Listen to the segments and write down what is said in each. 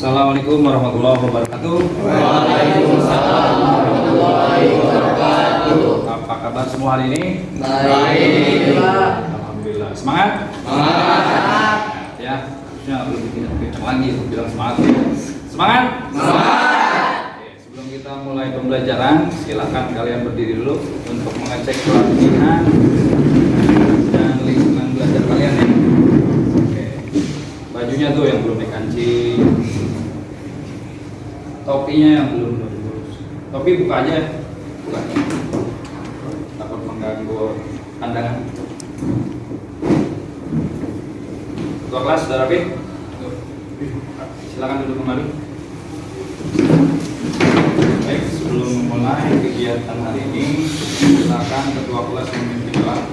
Assalamualaikum warahmatullahi wabarakatuh. Waalaikumsalam warahmatullahi wabarakatuh. Apa kabar semua hari ini? Baik. Alhamdulillah. Semangat? Semangat. Ya, harusnya lebih kencang lagi untuk bilang semangat. Semangat? Semangat. Oke, sebelum kita mulai pembelajaran, silakan kalian berdiri dulu untuk mengecek pelatihan dan lingkungan belajar kalian ya. Oke, bajunya tuh yang belum dikancing, topinya yang belum lurus. Topi buka aja ya. Buka. Takut mengganggu pandangan. Ketua kelas sudah rapi? Silakan duduk kembali. Baik, sebelum memulai kegiatan hari ini, silakan ketua kelas memimpin doa.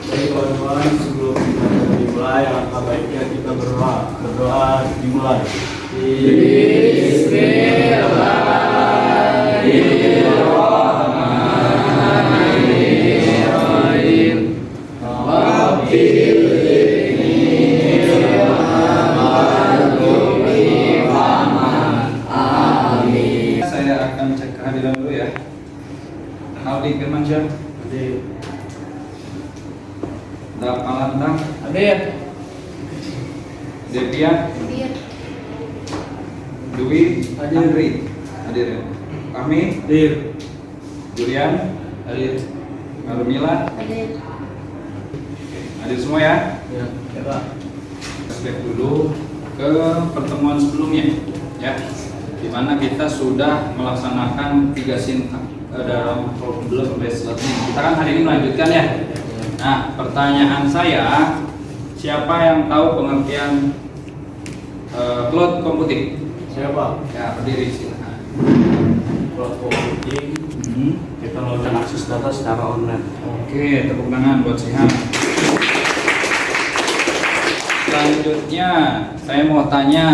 Baik kawan-kawan, sebelum kita dimulai, alangkah baiknya kita berdoa dimulai. Bismillahirrahmanirrahim. Rabbil Saya akan cek kehadiran dulu ya. Aldi Firmansyah, Damalantang, Hadir. Devia, Dwi, Andri, hadir ya. Kami, Hadir. Julian, hadir. Marumila, hadir semua ya. Ya, Pak. Flashback dulu ke pertemuan sebelumnya ya, di mana kita sudah melaksanakan 3 sintak dalam problem based learning. Kita kan hari ini melanjutkan ya. Nah, pertanyaan saya, siapa yang tahu pengertian cloud computing? Siapa? Ya, berdiri silakan. Cloud computing. Kita melakukan akses data secara online. Oke, tepuk tangan buat Sihan. Selanjutnya, saya mau tanya,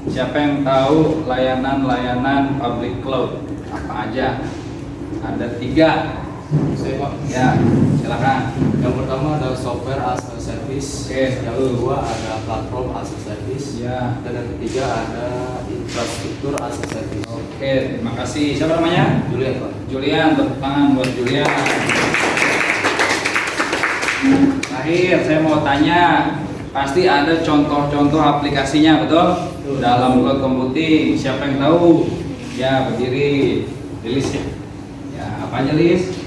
siapa yang tahu layanan-layanan public cloud apa aja? Ada 3. Saya Pak. Ya, silakan. Yang pertama adalah software as a service. Oke, Yang lalu. kedua ada platform as a service. Ya. Dan yang ketiga ada infrastruktur as a service. Oke, terima kasih. Siapa namanya? Julian Pak. Julian, tepuk tangan buat Julian. Terakhir, saya mau tanya, pasti ada contoh-contoh aplikasinya, betul? Dalam cloud computing, siapa yang tahu? Ya, berdiri. Rilis ya. Ya, apa aja Lis?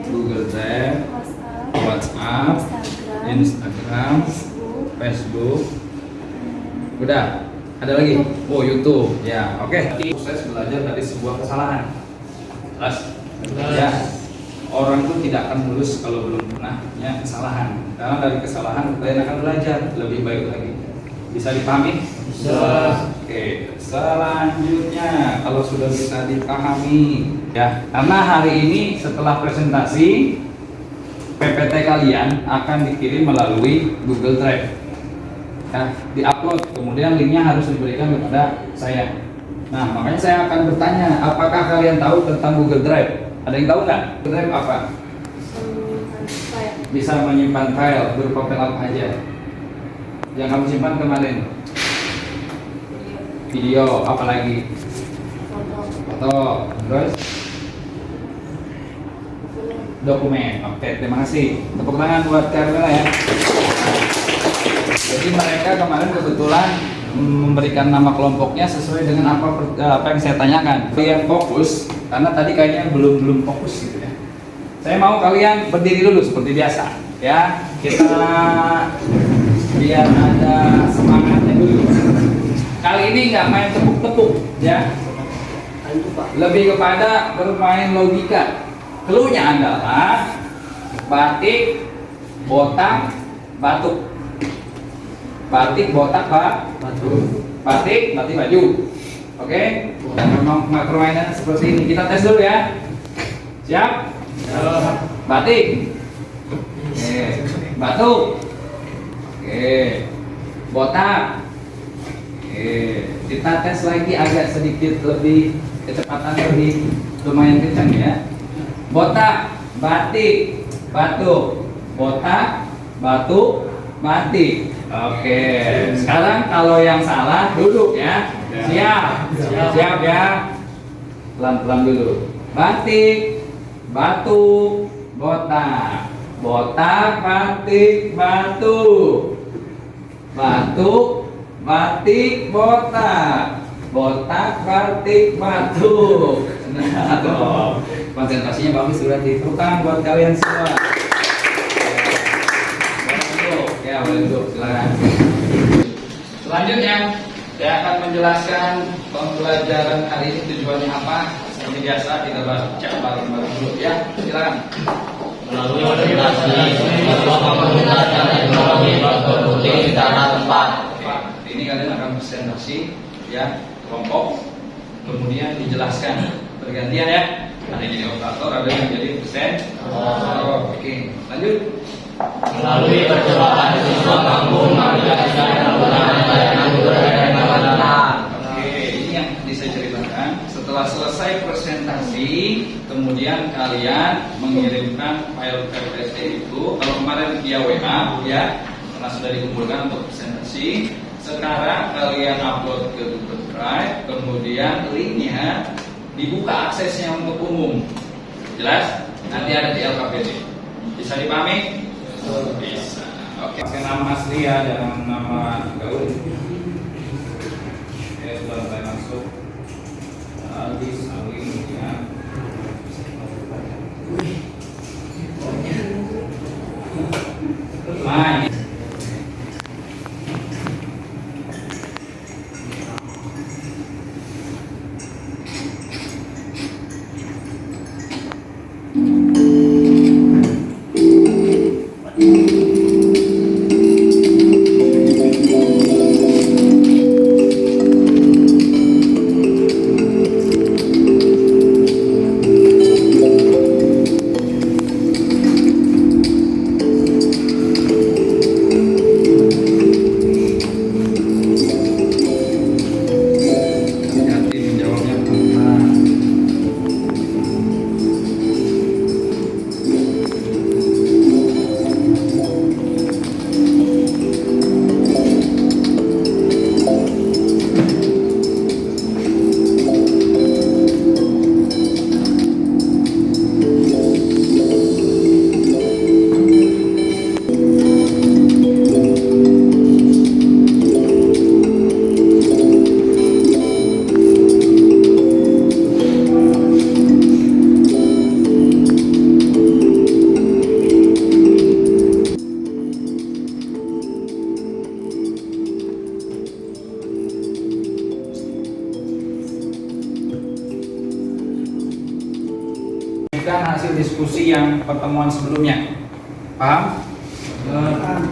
Google Drive, WhatsApp, Instagram, Facebook. Udah. Ada lagi? Oh, YouTube. Ya, oke. Proses belajar dari sebuah kesalahan. Jelas? Ya. Orang itu tidak akan lulus kalau belum pernah punya kesalahan. Karena dari kesalahan kalian akan belajar lebih baik lagi. Bisa dipahami? Bisa. Oke. Selanjutnya, kalau sudah bisa dipahami, ya. Karena hari ini setelah presentasi, PPT kalian akan dikirim melalui Google Drive. Ya, diupload, kemudian linknya harus diberikan kepada saya. Nah, makanya saya akan bertanya, apakah kalian tahu tentang Google Drive? Ada yang tahu nggak? Google Drive apa? Bisa menyimpan file berupa file apa aja? Yang kamu simpan kemarin? Video, apa lagi? Foto, terus? Dokumen. Oke, terima kasih. Tepuk tangan buat Carmela ya. Jadi mereka kemarin kebetulan memberikan nama kelompoknya sesuai dengan apa yang saya tanyakan. Kalian fokus, karena tadi kayaknya belum fokus gitu ya. Saya mau kalian berdiri dulu seperti biasa, ya. Kita biar ada semangatnya dulu. Kali ini nggak main tepuk-tepuk, ya. Lebih kepada bermain logika. Cluenya adalah batik, botak, batuk. Batik, botak, batik, baju. Oke? Dan memang permainan seperti ini. Kita tes dulu ya. Siap? Batik. Oke. Batuk. Oke. Botak. Oke. Kita tes lagi agak sedikit lebih kecepatan lebih lumayan kencang ya. Botak, batik, batuk, botak, batuk, batik. Oke. Sekarang kalau yang salah duduk ya. Siap. Siap ya. Pelan-pelan dulu. Batik, batuk, botak. Botak, batik, batuk. Batuk, batik, botak. Botak, batik, batuk. Nah, tuh. Konsentrasinya bagus, sudah ditentukan buat kalian semua. Ya, boleh duduk, silakan. Selanjutnya, saya akan menjelaskan pembelajaran hari ini tujuannya apa. Seperti biasa, kita baca bareng-bareng dulu ya. Silakan. Melalui presentasi, siswa menggunakan teknologi berproduksi secara tepat. Ini kalian akan presentasi ya, kelompok. Kemudian dijelaskan bergantian ya. Ada yang jadi operator, ada yang jadi presentator. Oke, lanjut. Melalui percobaan, siswa mampu mengaplikasikan penggunaan layanan berkelanjutan. Oke, ini yang tadi saya ceritakan. Setelah selesai presentasi, kemudian kalian mengirimkan file PPT itu. Kalau kemarin via WA ya, karena sudah dikumpulkan untuk presentasi. Sekarang kalian upload ke Google Drive, kemudian linknya dibuka aksesnya untuk umum. Jelas? Nanti ada di LKPD. Bisa dipahami? Bisa. Oke. Pakai nama asli ya, jangan nama gaul. Ya sudah mulai masuk. Aldi Saling ya. Nah, ini. Hati menjawabnya pelan. Bukan hasil diskusi yang pertemuan sebelumnya. Paham?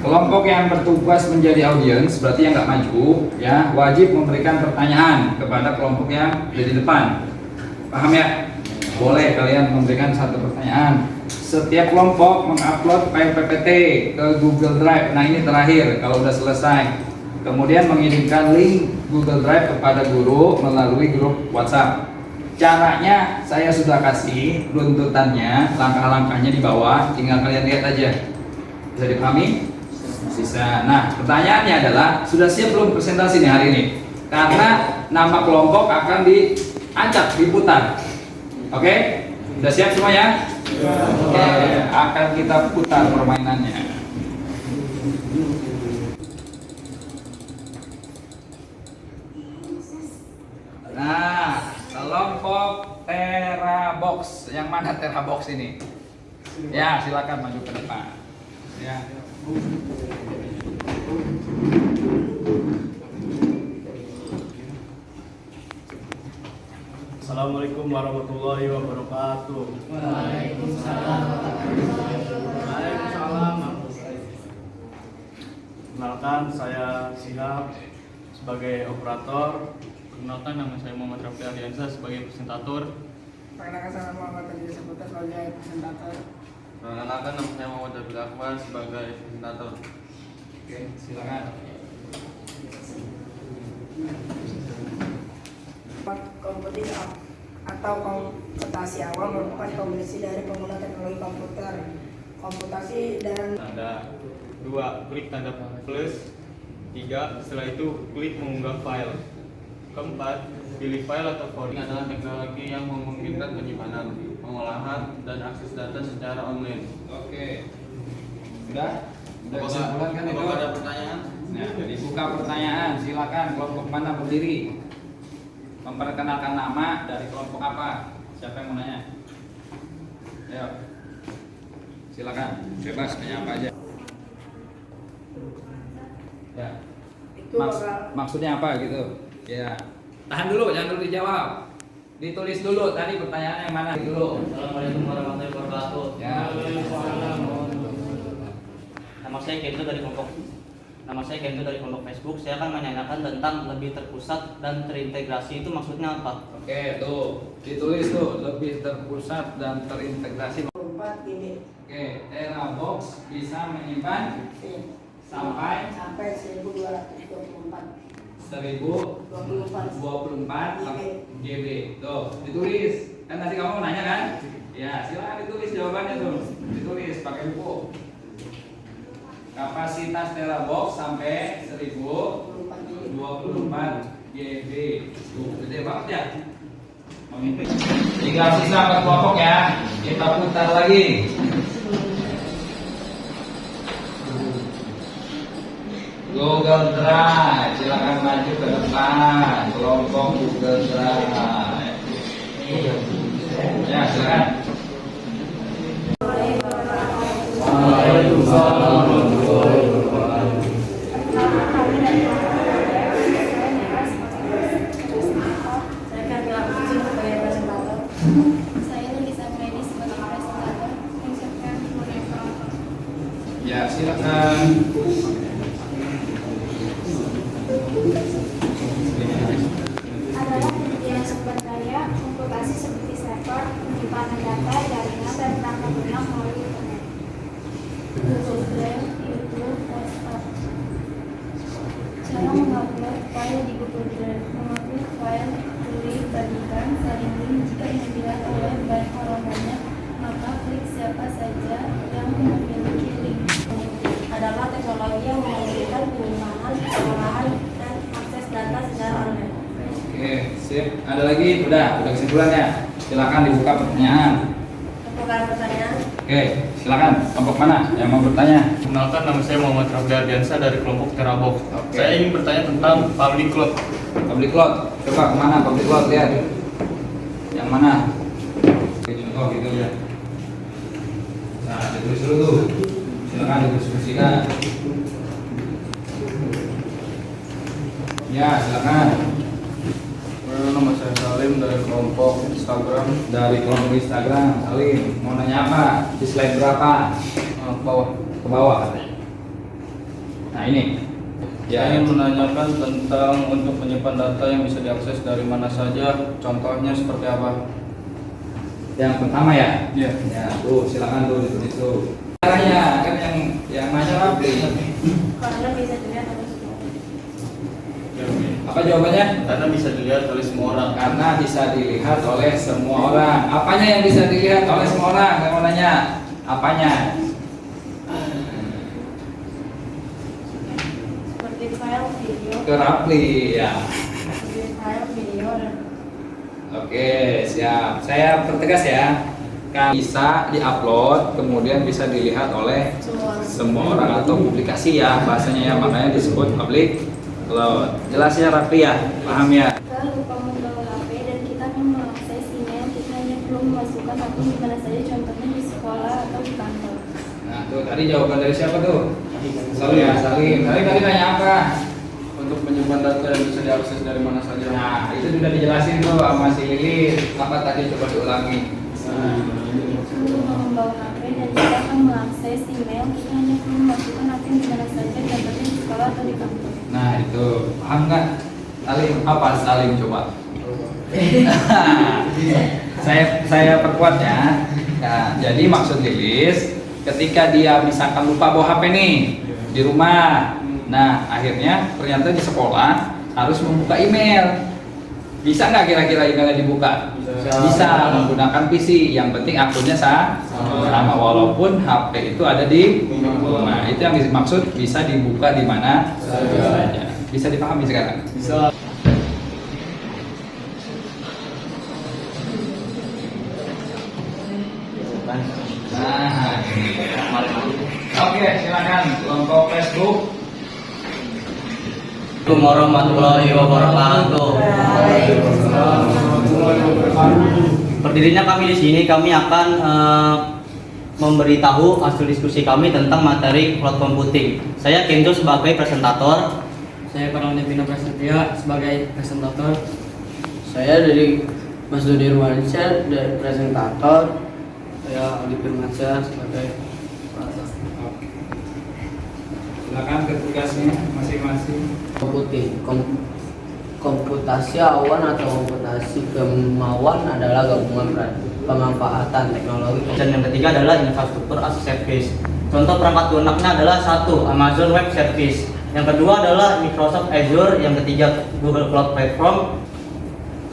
Kelompok yang bertugas menjadi audiens berarti yang nggak maju ya wajib memberikan pertanyaan kepada kelompok yang ada di depan. Paham ya? Boleh kalian memberikan satu pertanyaan. Setiap kelompok mengupload file PPT ke Google Drive. Nah ini terakhir kalau udah selesai. Kemudian mengirimkan link Google Drive kepada guru melalui grup WhatsApp. Caranya saya sudah kasih runtutannya, langkah-langkahnya di bawah, tinggal kalian lihat aja. Bisa dipahami? Bisa. Nah, pertanyaannya adalah sudah siap belum presentasi nih hari ini? Karena nama kelompok akan diacak, diputar. Oke? Sudah siap semuanya? Oke, akan kita putar permainannya. Nah, kelompok Terabox. Yang mana Terabox ini? Ya, silakan maju ke depan. Ya. Assalamualaikum warahmatullahi wabarakatuh. Waalaikumsalam. Waalaikumsalam. Kenalkan, saya Sihab sebagai operator. Perkenalkan, nama saya Muhammad Rafi Aliansa sebagai presentator. Perkenalkan, saya Muhammad Tadi Saputra sebagai presentator. Perkenalkan, nama saya Muhammad Rafi Akbar sebagai presentator. Oke, silakan. Kompetisi atau komputasi awal merupakan kombinasi dari penggunaan teknologi komputer, komputasi dan Ada 2. Klik tanda plus. 3. Setelah itu klik mengunggah file. 4. Pilih file atau folder. Ini adalah teknologi yang memungkinkan penyimpanan, pengolahan, dan akses data secara online. Oke. Sudah? Sudah Apakah kesimpulan kan itu? ada pertanyaan? Nah, dibuka pertanyaan, silakan kelompok mana berdiri. Memperkenalkan nama dari kelompok apa? Siapa yang mau nanya? Ayo. Silakan, bebas tanya apa aja. Ya. Itu Maksudnya apa gitu? Ya. Tahan dulu, jangan dulu dijawab. Ditulis dulu tadi pertanyaannya yang mana dulu. Assalamualaikum warahmatullahi wabarakatuh. Ya. Nama saya Kento dari kelompok Facebook. Saya akan menanyakan tentang lebih terpusat dan terintegrasi itu maksudnya apa? Oke, tuh. Ditulis tuh, lebih terpusat dan terintegrasi. 4 ini Oke, Terabox bisa menyimpan sampai 1224 1024 GB. Tuh, ditulis. Kan tadi kamu nanya kan? Ya, silakan ditulis jawabannya tuh. Ditulis pakai buku. Kapasitas Terabox sampai 1024 GB. Tuh, gede banget ya. Tinggal sisa per kelompok ya. Kita putar lagi. Google Drive, silakan maju ke depan. Kelompok Google Drive. Ya, silakan. Saya Lisa Grady sebagai presentator mengucapkan kepada penonton. Ya, silakan. Adalah penelitian sumber daya komputasi seperti server, penyimpanan data, jaringan, dan perangkat lunak melalui internet. Google Drive, YouTube, desktop. Cara mengupload file di Google Drive. Mengupload file pilih bagikan saling link. Jika ingin dilihat oleh banyak orang banyak, maka klik siapa saja yang memiliki link. Adalah teknologi yang memungkinkan penyimpanan, pengolahan, dan akses data secara online. Oke, sip. Ada lagi? Udah kesimpulannya. Silakan dibuka pertanyaan. Bukan pertanyaan. Oke, silakan. Kelompok mana yang mau bertanya? Kenalkan, nama saya Muhammad Rafli Ardiansa dari kelompok Terabox. Oke. Saya ingin bertanya tentang public cloud. Public cloud. Coba kemana public cloud, lihat. Yang mana? Oke, contoh gitu ya. Nah, ditulis dulu tuh. Silakan didiskusikan. Ya, silakan. Nama saya Salim dari kelompok Instagram. Dari kelompok Instagram, Salim. Mau nanya apa? Di slide berapa? Bawah. Ke bawah katanya. Nah, ini. Saya ingin menanyakan tentang untuk menyimpan data yang bisa diakses dari mana saja. Contohnya seperti apa? Yang pertama ya? Iya. Ya, tuh silakan tuh ditulis tuh. Caranya kan yang nanya Rafli. Karena bisa dilihat oleh semua. Apa jawabannya? Karena bisa dilihat oleh semua orang. Karena bisa dilihat oleh semua orang. Apanya yang bisa dilihat oleh semua orang? Saya mau nanya. Apanya? Seperti file video, Ke Rafli ya. seperti file video dan Oke, siap. Saya pertegas ya. Kan bisa diupload, kemudian bisa dilihat oleh semua orang atau publikasi ya bahasanya ya, makanya disebut public cloud. Jelas ya Rafli ya? Paham ya? kita lupa membawa HP dan kita akan mengakses email, kita hanya perlu memasukkan akun di mana saja, contohnya di sekolah atau di kantor. Nah, tuh tadi jawaban dari siapa tuh? Salim ya, Salim. Tadi nanya apa? Untuk menyimpan data yang bisa diakses dari mana saja. Nah, itu sudah dijelasin tuh sama si Lili. Apa tadi coba diulangi? Lupa membawa HP dan kita akan mengakses email, kita hanya perlu memasukkan akun di mana saja, contohnya di sekolah atau di kantor. Nah, itu paham nggak? Salim apa Salim coba? saya perkuat ya. Nah, jadi maksud Lilis ketika dia misalkan lupa bawa HP nih di rumah. Nah, akhirnya ternyata di sekolah harus membuka email. Bisa nggak kira-kira emailnya dibuka? Bisa menggunakan PC. Yang penting akunnya sama, walaupun HP itu ada di rumah. Itu yang dimaksud bisa dibuka di mana saja. Bisa dipahami sekarang? Bisa. Nah, oke, silakan kelompok Facebook. Assalamualaikum warahmatullahi wabarakatuh. Berdirinya kami di sini, kami akan memberitahu hasil diskusi kami tentang materi cloud computing. Saya Kenzo sebagai presentator. Saya Paralon Pino Prasetya sebagai presentator. Saya dari Mas Dodi Ruansyah dari presentator. Saya Aldi Firmansyah sebagai presentator. Silakan ke tugasnya masing-masing. Computing, komputasi awan atau komputasi kemauan adalah gabungan pemanfaatan teknologi. Dan yang ketiga adalah infrastruktur as a service. Contoh perangkat lunaknya adalah 1. Amazon Web Service. Yang kedua adalah Microsoft Azure. Yang ketiga Google Cloud Platform.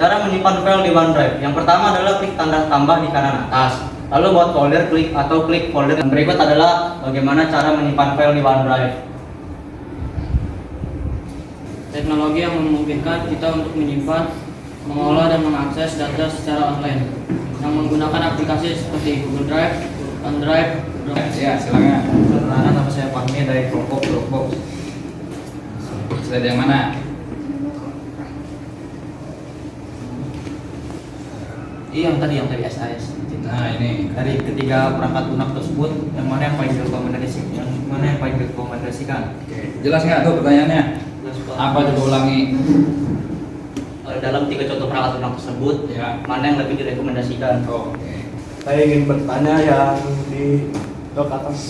Cara menyimpan file di OneDrive. Yang pertama adalah klik tanda tambah di kanan atas. Lalu buat folder klik atau klik folder. Yang berikut adalah bagaimana cara menyimpan file di OneDrive. Teknologi yang memungkinkan kita untuk menyimpan, mengolah dan mengakses data secara online yang menggunakan aplikasi seperti Google Drive, OneDrive. Ya, silakan. Perkenalkan, nama saya Fahmi dari kelompok Dropbox. Slide yang mana? Yang tadi SAS. Nah, ini. Dari ketiga perangkat lunak tersebut, yang mana yang paling direkomendasikan? Jelas nggak tuh pertanyaannya? Apa coba ulangi? Dalam 3 contoh perangkat lunak tersebut, Ya. mana yang lebih direkomendasikan? Oke. Saya ingin bertanya yang di blok atas.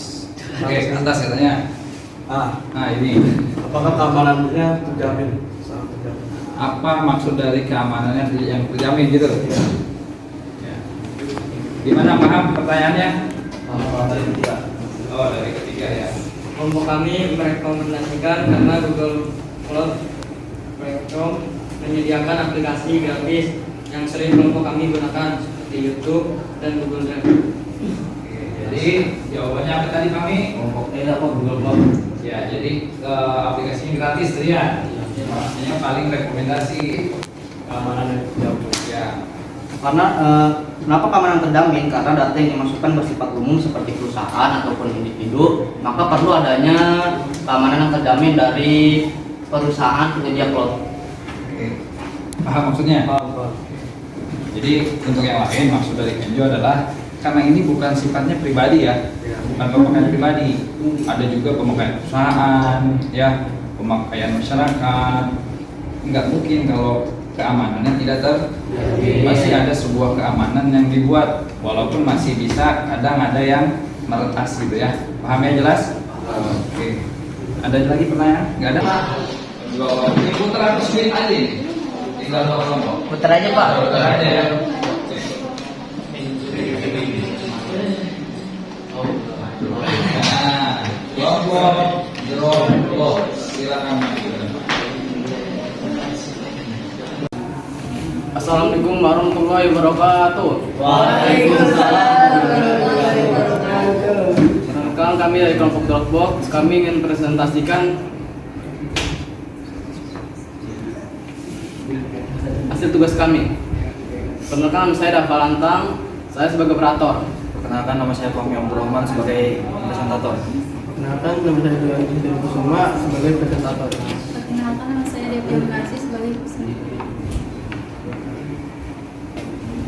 Oke, ke atas katanya. Nah, ini. Apakah keamanannya terjamin? Sangat terjamin. Apa maksud dari keamanannya yang terjamin gitu? Iya. Ya. Gimana paham pertanyaannya? Iya. Oh, dari ketiga ya. Kelompok kami merekomendasikan karena Google Cloud Platform menyediakan aplikasi gratis yang sering kelompok kami gunakan seperti YouTube dan Google Drive. Oke, jadi jawabannya apa tadi kami? Google Cloud. Ya, jadi aplikasinya gratis tadi ya. Maksudnya paling rekomendasi Keamanannya jauh. ya. Karena kenapa keamanan terjamin? Karena data yang dimasukkan bersifat umum seperti perusahaan ataupun individu, maka perlu adanya keamanan yang terjamin dari perusahaan penyedia cloud. Oke. Paham maksudnya? Jadi untuk yang lain maksud dari Kenjo adalah karena ini bukan sifatnya pribadi ya, bukan pemakaian pribadi, ada juga pemakaian perusahaan, ya, pemakaian masyarakat. Nggak mungkin kalau keamanannya tidak masih ada sebuah keamanan yang dibuat, walaupun masih bisa kadang ada yang meretas gitu ya. Paham ya, jelas? Oke. Ada lagi pertanyaan? Nggak ada? Ini putaran split aja nih. Tinggal kelompok. Putar aja Pak. Putar aja ya. Nah, kelompok Dropbox. Silakan. Assalamualaikum warahmatullahi wabarakatuh. Perkenalkan, kami dari kelompok Dropbox. Kami ingin presentasikan hasil tugas kami. Perkenalkan, nama saya Dafa Lantang. Saya sebagai operator. Perkenalkan, nama saya Fahmi Abdurrahman sebagai presentator. Perkenalkan, nama saya Dwi Kusuma sebagai presentator. Perkenalkan, nama saya Devi Kasih sebagai peserta.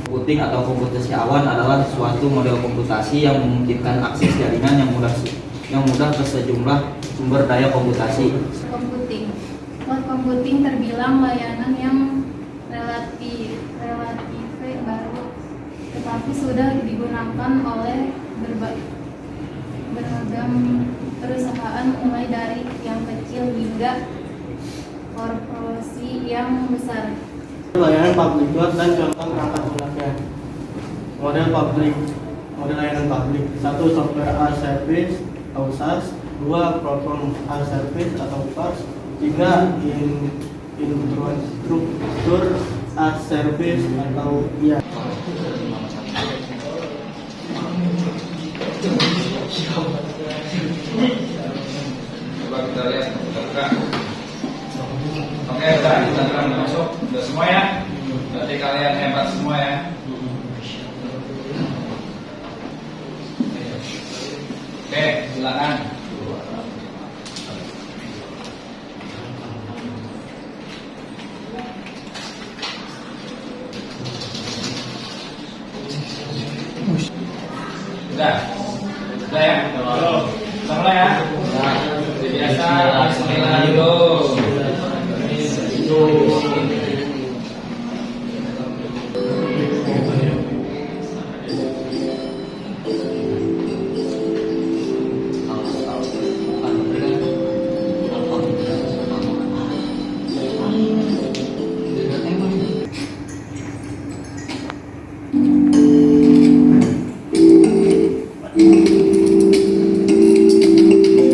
Computing atau komputasi awan adalah suatu model komputasi yang memungkinkan akses jaringan yang mudah ke sejumlah sumber daya komputasi. Computing. Cloud computing terbilang layanan yang relatif baru, tetapi sudah digunakan oleh beragam perusahaan mulai dari yang kecil hingga korporasi yang besar. Layanan public cloud dan contoh perangkat lunaknya. Model layanan publik. 1. Software as service atau SaaS. 2. Platform as service atau PaaS. 3. Infrastruktur as service atau ya. Coba kita lihat, buka. Oke, udah, kita masuk. Udah semua ya? Berarti kalian hebat semua ya. Oke, silakan. Udah ya? Udah mulai ya? Seperti biasa, bismillah dulu.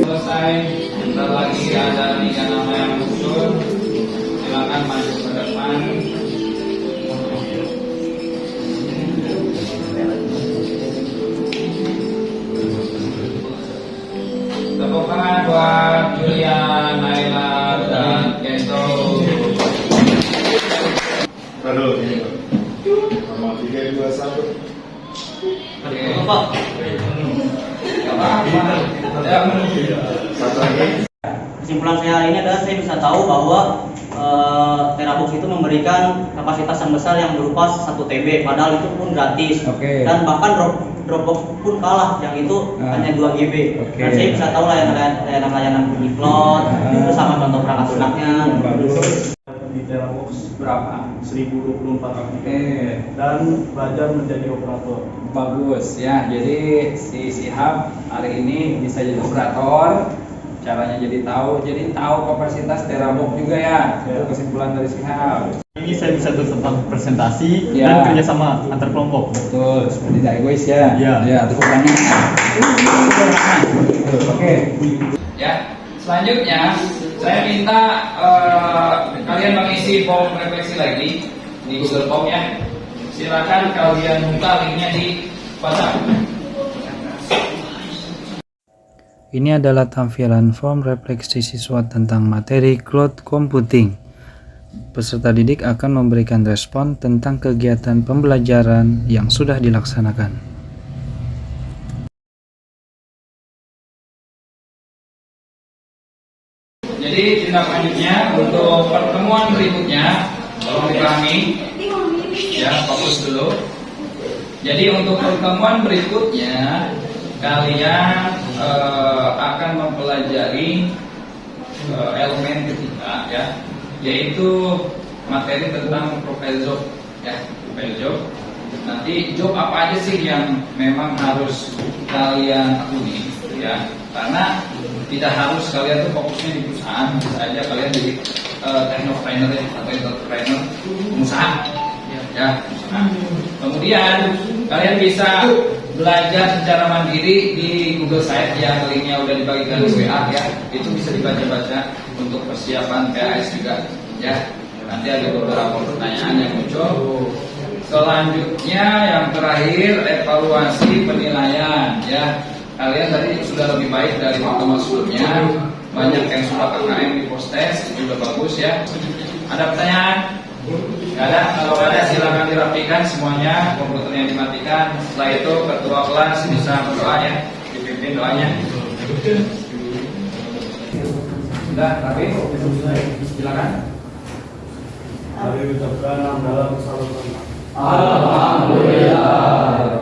Selesai, bentar lagi ada 3 nama yang muncul. Silakan maju ke depan. Tepuk tangan buat Julian, Naila, dan Kento. Aduh, ini nomor 3, 2, 1. Oke. Pak. Gak apa-apa. Ya. Satu lagi. Kesimpulan saya hari ini adalah saya bisa tahu bahwa Terabox itu memberikan kapasitas yang besar yang berupa 1 TB, padahal itu pun gratis. Oke. Dan bahkan Dropbox pun kalah, yang itu hanya 2 GB. Oke. Dan saya bisa tahu layanan Google Cloud, itu sama contoh perangkat lunaknya. Bagus. Di Terabox Berapa? 1024 Oke. dan belajar menjadi operator. Bagus ya. Jadi si Sihab hari ini bisa jadi operator. Caranya jadi tahu kapasitas Terabox juga ya. Itu kesimpulan dari Sihab. Ini saya bisa tetap presentasi Ya. dan kerjasama antar kelompok. Betul, seperti tidak egois ya. Iya. Ya, tepuk tangan. Oke. Ya, selanjutnya saya minta kalian mengisi form refleksi lagi di Google Form ya. Silakan kalian buka linknya di WhatsApp. Ini adalah tampilan form refleksi siswa tentang materi cloud computing. Peserta didik akan memberikan respon tentang kegiatan pembelajaran yang sudah dilaksanakan. Jadi tindak lanjutnya untuk pertemuan berikutnya, tolong dipahami ya, fokus dulu. Jadi untuk pertemuan berikutnya kalian akan mempelajari elemen ketiga ya, yaitu materi tentang profile job ya, profile job. Nanti job apa aja sih yang memang harus kalian akuni ya, karena tidak harus kalian tuh fokusnya di perusahaan, bisa aja kalian jadi technotrainer atau entrepreneur, pengusaha ya. Nah, kemudian kalian bisa belajar secara mandiri di Google Site yang linknya udah dibagikan di WA ya, itu bisa dibaca-baca untuk persiapan PAS juga ya. Nanti ada beberapa pertanyaan yang muncul. Selanjutnya yang terakhir evaluasi penilaian ya. Kalian tadi sudah lebih baik dari waktu sebelumnya, banyak yang sudah KKM di post-test, itu sudah bagus ya. Ada pertanyaan? Gak ada? Kalau ada silakan dirapikan semuanya, komputernya dimatikan. Setelah itu ketua kelas bisa berdoa ya, dipimpin doanya. Sudah rapi? Silakan. Mari ucapkan dalam saluran. Alhamdulillah.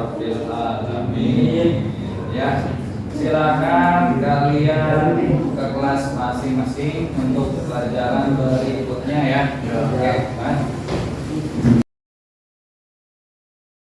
Ya, silakan kalian ke kelas masing-masing untuk pelajaran berikutnya ya. Oke,